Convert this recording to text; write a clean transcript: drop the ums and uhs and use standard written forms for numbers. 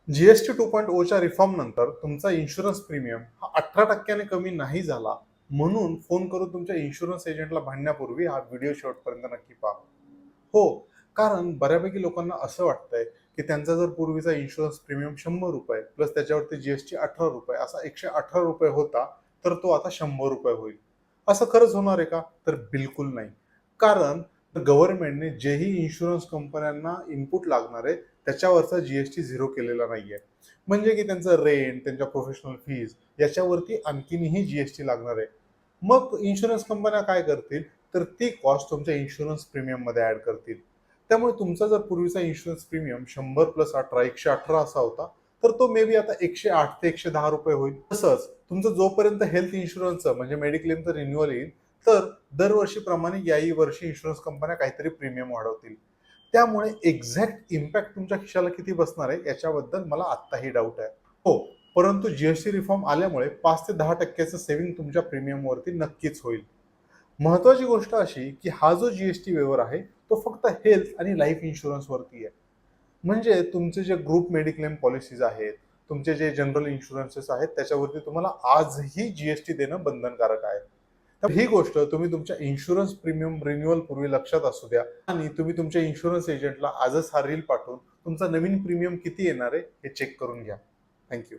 GST 2.0च्या reform नंतर तुमचा insurance premium हा 18% कमी नाही झाला, म्हणून फोन करून तुमच्या इन्शुरन्स एजंटला भांडण्यापूर्वी हा व्हिडिओ शेवटपर्यंत नक्की पहा. हो, कारण बऱ्यापैकी लोकांना असं वाटतंय की त्यांचा जर पूर्वीचा इन्शुरन्स प्रीमियम ₹100 प्लस त्याच्यावरती जीएसटी ₹18 असा ₹118 होता, तर तो आता ₹100 होईल. असं खरंच होणार आहे का? तर बिलकुल नाही. कारण गव्हर्नमेंटने जेही इन्शुरन्स कंपन्यांना इनपुट लागणार आहे, त्याच्यावरचा जीएसटी झिरो केलेला नाहीये. म्हणजे की त्यांचं रेंट, त्यांच्या प्रोफेशनल फीज याच्यावरती आणखीनही जीएसटी लागणार आहे. मग इन्शुरन्स कंपन्या काय करतील? तर ती कॉस्ट तुमच्या इन्शुरन्स प्रीमियममध्ये ॲड करतील. त्यामुळे तुमचा जर पूर्वीचा इन्शुरन्स प्रीमियम 100 प्लस 18 118 असा होता, तर तो मे बी आता 108 ते ₹110 होईल. तसंच तुमचं जोपर्यंत हेल्थ इन्शुरन्सचं म्हणजे मेडिक्लेमचं रिन्युअल येईल, तर दरवर्षीप्रमाणे याही वर्षी इन्शुरन्स कंपन्या काहीतरी प्रीमियम वाढवतील. त्यामुळे एक्झॅक्ट इम्पॅक्ट तुमच्या खिशाला किती बसणार आहे याच्याबद्दल मला आत्ताही डाऊट आहे. हो, परंतु जीएसटी रिफॉर्म आल्यामुळे 5 ते 10% सेव्हिंग तुमच्या प्रीमियमवरती नक्कीच होईल. महत्त्वाची गोष्ट अशी, की हा जो जीएसटी वेव्हर आहे, तो फक्त हेल्थ आणि लाईफ इन्शुरन्सवरती आहे. म्हणजे तुमचे जे ग्रुप मेडिक्लेम पॉलिसीज आहेत, तुमचे जे जनरल इन्शुरन्सेस आहेत, त्याच्यावरती तुम्हाला आजही जीएसटी देणं बंधनकारक आहे. तर ही गोष्ट तुम्ही तुमच्या इन्शुरन्स प्रीमियम रिन्युअल पूर्वी लक्षात असू द्या आणि तुम्ही तुमच्या इन्शुरन्स एजंटला आजच हा रील पाठवून तुमचा नवीन प्रीमियम किती येणार आहे हे चेक करून घ्या. Thank you.